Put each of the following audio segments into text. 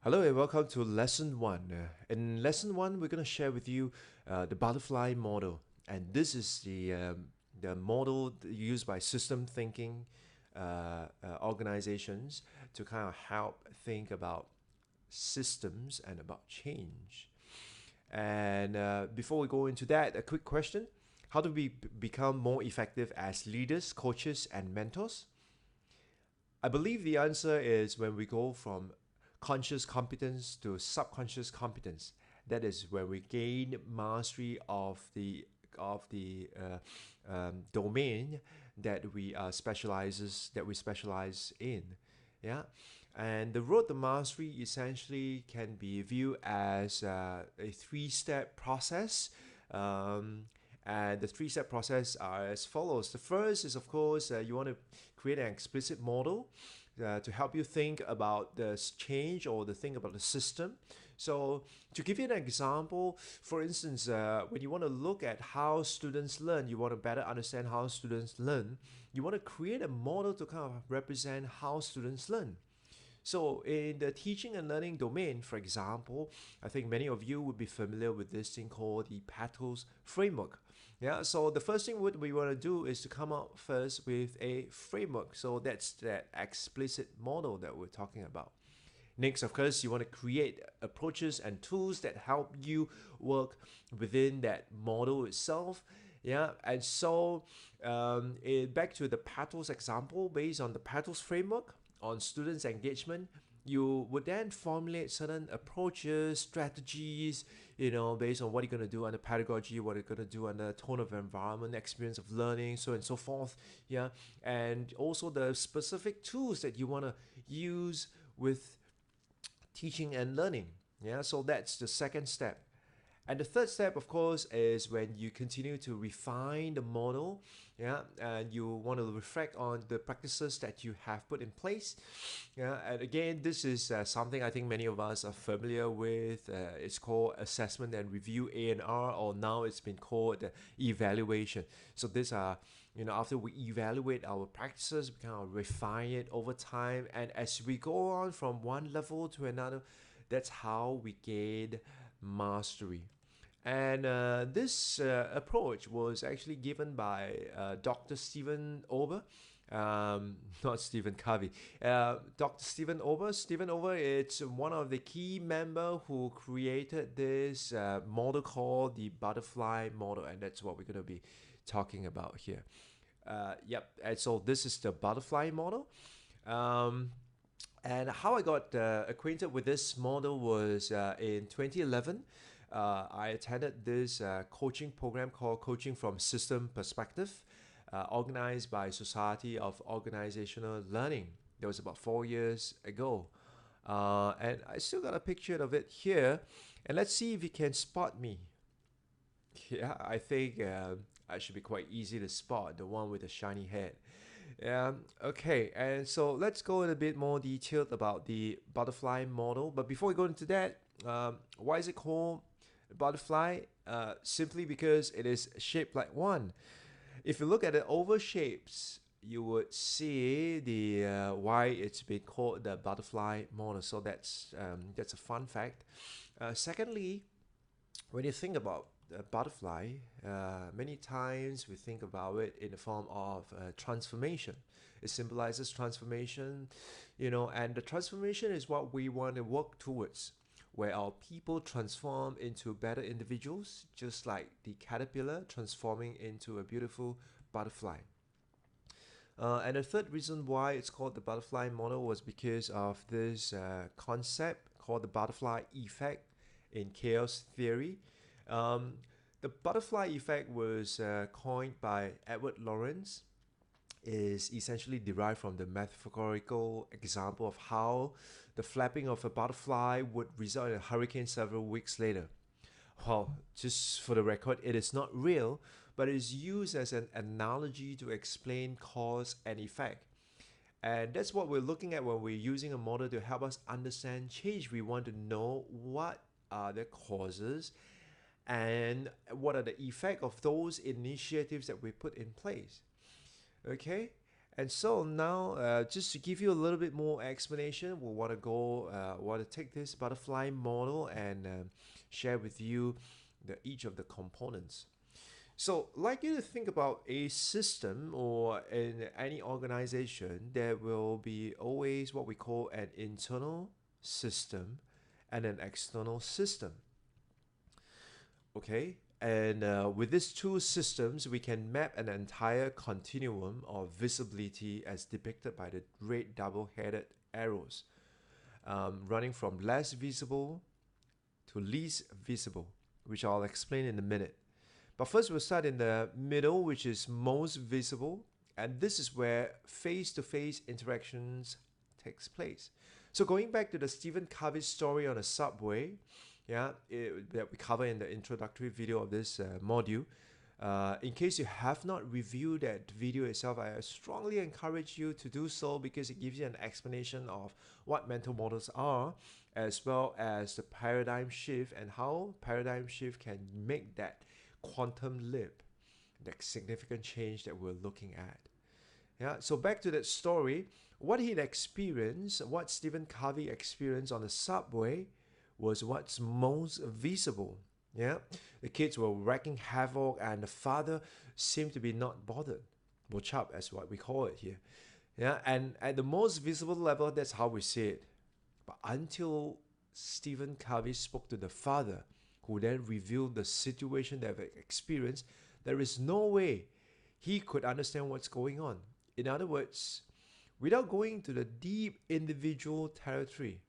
Hello and welcome to lesson one. In lesson one, we're going to share with you the butterfly model, and this is the model used by system thinking organizations to kind of help think about systems and about change. And before we go into that, a quick question: how do we become more effective as leaders, coaches, and mentors? I believe the answer is when we go from conscious competence to subconscious competence. That is where we gain mastery of the domain that we specialize in. Yeah, and the road to mastery essentially can be viewed as a three-step process. Um, and the three-step process are as follows. The first is, of course, you want to create an explicit model to help you think about the change or the thing about the system. So, to give you an example, for instance, when you want to look at how students learn, you want to better understand how students learn, you want to create a model to kind of represent how students learn. So, in the teaching and learning domain, for example, I think many of you would be familiar with this thing called the Petals framework. Yeah, so the first thing what we want to do is to come up first with a framework. So, that's that explicit model that we're talking about. Next, of course, you want to create approaches and tools that help you work within that model itself. Yeah, and so back to the Petals example, based on the Petals framework on students' engagement, you would then formulate certain approaches, strategies, based on what you're going to do under pedagogy, what you're going to do under tone of environment, experience of learning, so on and so forth. Yeah, and also the specific tools that you want to use with teaching and learning. Yeah, so that's the second step. And the third step, of course, is when you continue to refine the model, yeah, and you want to reflect on the practices that you have put in place. Yeah, and again, this is something I think many of us are familiar with. It's called assessment and review (A&R), or now it's been called evaluation. So these are, after we evaluate our practices, we kind of refine it over time, and as we go on from one level to another, that's how we gain mastery. And this approach was actually given by Dr. Stephen Ober, not Stephen Covey. Dr. Stephen Ober. Stephen Ober is one of the key member who created this model called the butterfly model, and that's what we're going to be talking about here. Yep. And so this is the butterfly model. Um, and how I got acquainted with this model was in 2011. I attended this coaching program called Coaching from System Perspective, organized by Society of Organizational Learning. That was about 4 years ago. And I still got a picture of it here. And let's see if you can spot me. Yeah, I think I should be quite easy to spot, the one with the shiny head. Okay, and so let's go in a bit more detailed about the butterfly model. But before we go into that, why is it called butterfly? Simply because it is shaped like one. If you look at the oval shapes, you would see the why it's been called the butterfly model. So that's a fun fact. Secondly, when you think about a butterfly, many times we think about it in the form of transformation. It symbolizes transformation, and the transformation is what we want to work towards, where our people transform into better individuals, just like the caterpillar transforming into a beautiful butterfly. And the third reason why it's called the butterfly model was because of this concept called the butterfly effect in chaos theory. Um, the butterfly effect was coined by Edward Lorenz, is essentially derived from the metaphorical example of how the flapping of a butterfly would result in a hurricane several weeks later. Well, just for the record, it is not real, but it is used as an analogy to explain cause and effect. And that's what we're looking at when we're using a model to help us understand change. We want to know what are the causes and what are the effect of those initiatives that we put in place. Okay, And so now, just to give you a little bit more explanation, we want to take this butterfly model and share with you each of the components. So, like you to think about a system or in any organization, there will be always what we call an internal system and an external system. Okay, and with these two systems, we can map an entire continuum of visibility as depicted by the red double-headed arrows, running from less visible to least visible, which I'll explain in a minute. But first, we'll start in the middle, which is most visible, and this is where face-to-face interactions takes place. So going back to the Stephen Covey story on a subway, that we cover in the introductory video of this module. In case you have not reviewed that video itself, I strongly encourage you to do so because it gives you an explanation of what mental models are, as well as the paradigm shift and how paradigm shift can make that quantum leap, the significant change that we're looking at. Yeah, so back to that story, what he'd experienced, what Stephen Covey experienced on the subway was what's most visible. Yeah, the kids were wreaking havoc, and the father seemed to be not bothered. Bochap, as what we call it here. Yeah, and at the most visible level, that's how we see it. But until Stephen Covey spoke to the father, who then revealed the situation they've experienced, there is no way he could understand what's going on. In other words, without going to the deep individual territory,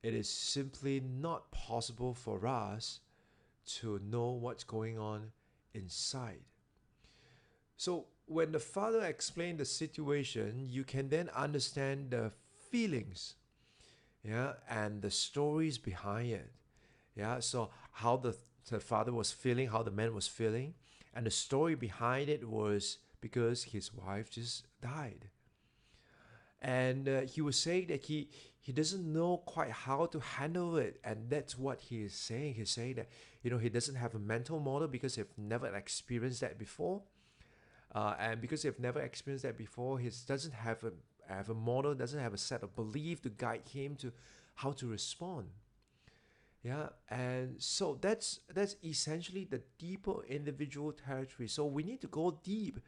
it is simply not possible for us to know what's going on inside. So, when the father explained the situation, you can then understand the feelings, yeah, and the stories behind it. Yeah, so how the father was feeling, how the man was feeling, and the story behind it was because his wife just died. And he was saying that he doesn't know quite how to handle it, and that's what he is saying. He's saying that he doesn't have a mental model because he've never experienced that before, and because he've never experienced that before, he doesn't have a model, doesn't have a set of belief to guide him to how to respond. Yeah, and so that's essentially the deeper individual territory. So we need to go deep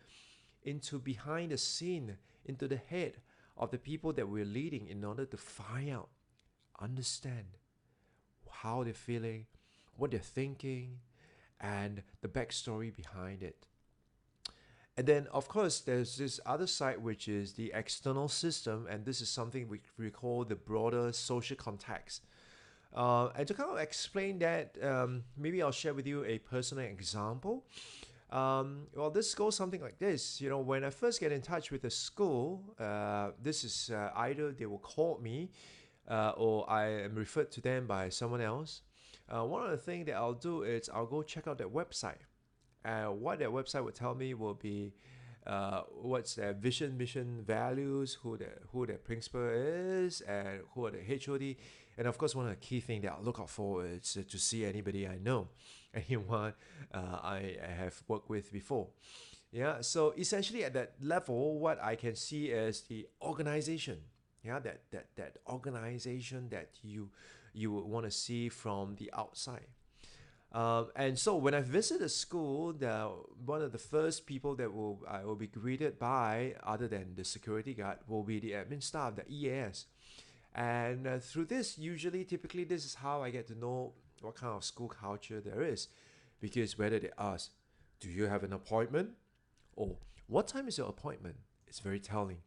into behind the scene, into the head of the people that we're leading in order to find out, understand how they're feeling, what they're thinking, and the backstory behind it. And then, of course, there's this other side, which is the external system, and this is something we call the broader social context. And to kind of explain that, maybe I'll share with you a personal example. Well, this goes something like this. When I first get in touch with the school, this is either they will call me or I am referred to them by someone else. One of the things that I'll do is I'll go check out their website. What their website would tell me will be what's their vision, mission, values, who their principal is, and who are the HOD. And of course, one of the key things that I look out for is to see anybody I know, anyone I have worked with before. Yeah, so essentially at that level, what I can see is the organization. Yeah, that organization that you would want to see from the outside. And so when I visit a school, one of the first people that I will be greeted by, other than the security guard, will be the admin staff, the EAS. And through this, typically, this is how I get to know what kind of school culture there is. Because whether they ask, do you have an appointment? Or what time is your appointment? It's very telling.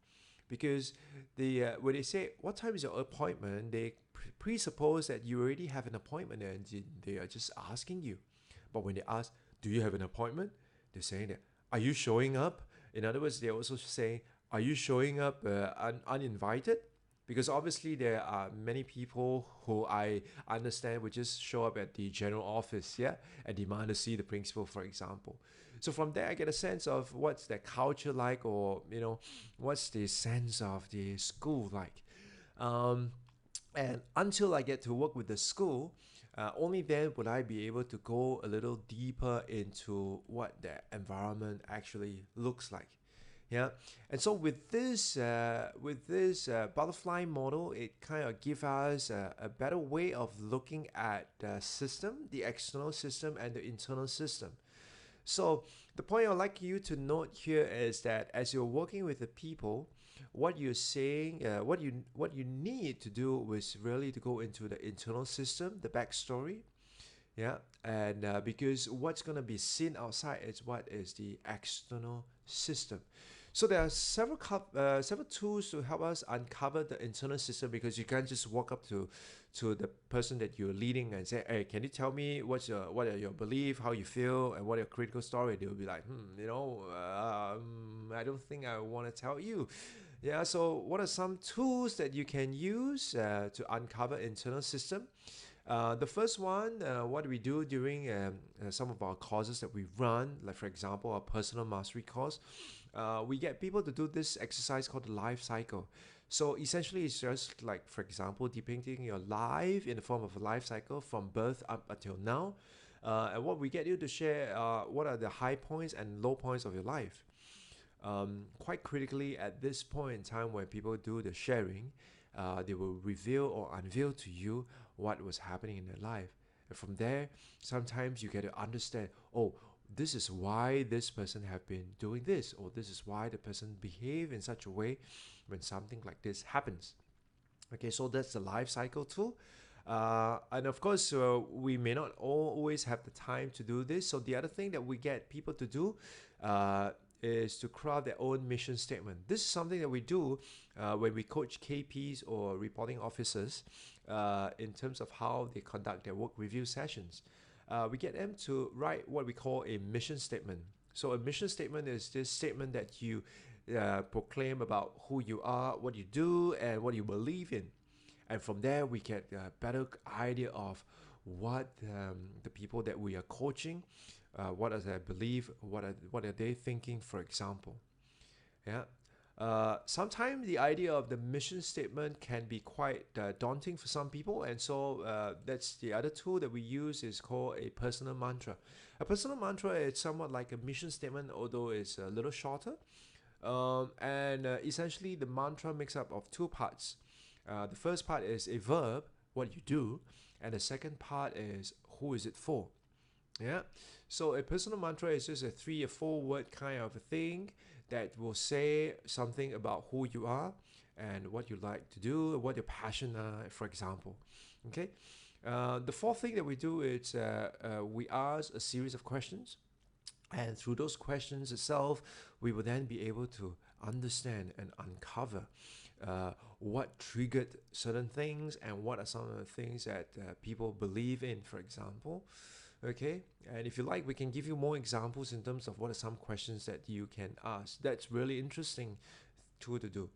Because when they say, what time is your appointment, they presuppose that you already have an appointment and they are just asking you. But when they ask, do you have an appointment? They're saying that, are you showing up? In other words, they're also saying, are you showing up uninvited? Because obviously there are many people who I understand would just show up at the general office, yeah, and demand to see the principal, for example. So from there, I get a sense of what's their culture like, or what's the sense of the school like. And until I get to work with the school, only then would I be able to go a little deeper into what the environment actually looks like. Yeah, and so with this butterfly model, it kind of give us a better way of looking at the system, the external system, and the internal system. So the point I'd like you to note here is that as you're working with the people, what you're saying, what you need to do is really to go into the internal system, the backstory, yeah, and because what's gonna be seen outside is what is the external system. So there are several tools to help us uncover the internal system because you can't just walk up to the person that you're leading and say, "Hey, can you tell me what are your belief, how you feel, and what are your critical story?" They'll be like, I don't think I want to tell you." Yeah. So what are some tools that you can use to uncover internal system? The first one, what we do during some of our courses that we run, like for example, our personal mastery course, we get people to do this exercise called the life cycle. So essentially, it's just like, for example, depicting your life in the form of a life cycle from birth up until now. And what we get you to share, what are the high points and low points of your life. Quite critically, at this point in time when people do the sharing, they will reveal or unveil to you what was happening in their life. And from there, sometimes you get to understand, oh, this is why this person have been doing this, or this is why the person behave in such a way when something like this happens. Okay, so that's the life cycle tool. And of course, we may not always have the time to do this. So the other thing that we get people to do uh, is to craft their own mission statement. This is something that we do when we coach KPs or reporting officers in terms of how they conduct their work review sessions. We get them to write what we call a mission statement. So a mission statement is this statement that you proclaim about who you are, what you do, and what you believe in. And from there, we get a better idea of what the people that we are coaching, what are their belief, what are they thinking, for example. Yeah. Sometimes the idea of the mission statement can be quite daunting for some people, and so that's the other tool that we use is called a personal mantra. A personal mantra is somewhat like a mission statement, although it's a little shorter. And essentially, the mantra makes up of two parts. The first part is a verb, what you do, and the second part is who is it for. Yeah. So a personal mantra is just a 3 or 4 word kind of a thing that will say something about who you are and what you like to do, what your passion are, for example. Okay. The fourth thing that we do is we ask a series of questions, and through those questions itself, we will then be able to understand and uncover what triggered certain things and what are some of the things that people believe in, for example. Okay, and if you like, we can give you more examples in terms of what are some questions that you can ask. That's really interesting tool to do.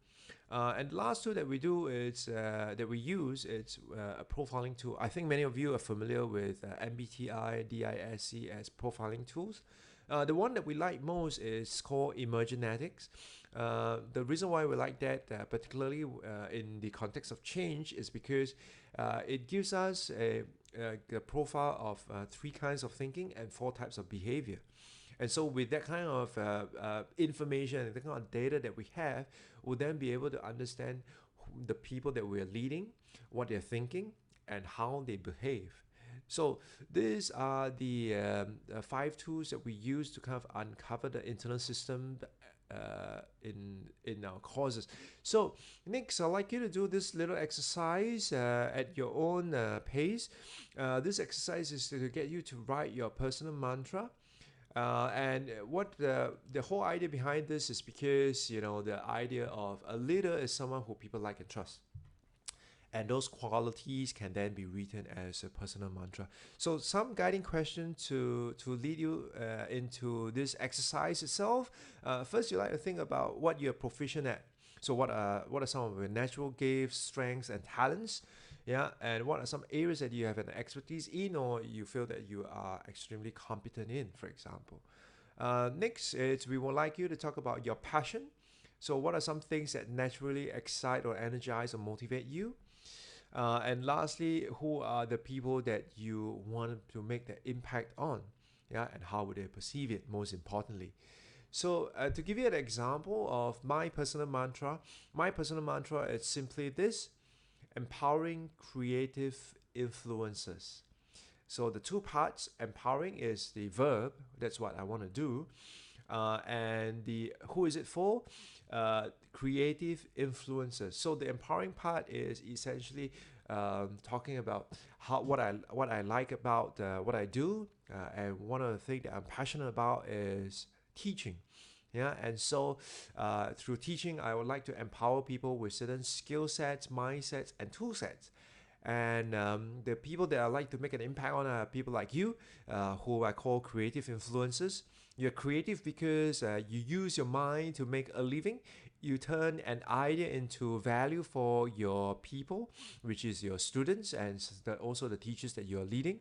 And the last tool that we do is that we use it's a profiling tool. I think many of you are familiar with MBTI, DISC as profiling tools. The one that we like most is called Emergenetics. The reason why we like that, particularly in the context of change, is because it gives us a profile of 3 kinds of thinking and 4 types of behavior. And so, with that kind of information and the kind of data that we have, we'll then be able to understand the people that we're leading, what they're thinking, and how they behave. So, these are the 5 tools that we use to kind of uncover the internal system in our courses. So, next, I'd like you to do this little exercise at your own pace. This exercise is to get you to write your personal mantra. And what the whole idea behind this is because the idea of a leader is someone who people like and trust, and those qualities can then be written as a personal mantra. So some guiding question to lead you into this exercise itself. First, you like to think about what you're proficient at. So what are some of your natural gifts, strengths, and talents? Yeah, and what are some areas that you have an expertise in, or you feel that you are extremely competent in, for example. Next is we would like you to talk about your passion. So what are some things that naturally excite or energize or motivate you? And lastly, who are the people that you want to make the impact on? Yeah, and how would they perceive it, most importantly? So to give you an example of my personal mantra is simply this: empowering creative influences. So the two parts, empowering is the verb, that's what I want to do, and the who is it for? Creative influencers. So the empowering part is essentially talking about what I like about what I do, and one of the things that I'm passionate about is teaching. Yeah, and so through teaching, I would like to empower people with certain skill sets, mindsets, and tool sets. And the people that I like to make an impact on are people like you, who I call creative influencers. You're creative because you use your mind to make a living. You turn an idea into value for your people, which is your students and also the teachers that you're leading.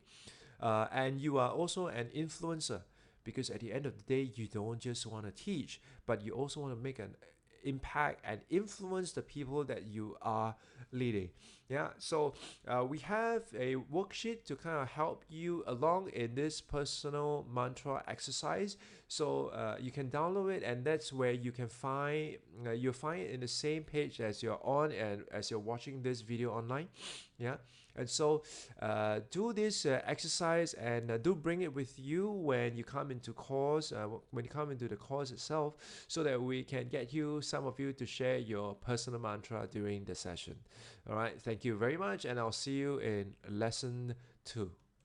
And you are also an influencer because at the end of the day, you don't just want to teach, but you also want to make an impact and influence the people that you are leading. Yeah, so we have a worksheet to kind of help you along in this personal mantra exercise. So you can download it, and that's where you can find you'll find it in the same page as you're on and as you're watching this video online. Yeah, and so do this exercise, and do bring it with you when you come into course, when you come into the course itself, so that we can get you, some of you, to share your personal mantra during the session. All right, thank you very much, and I'll see you in lesson 2.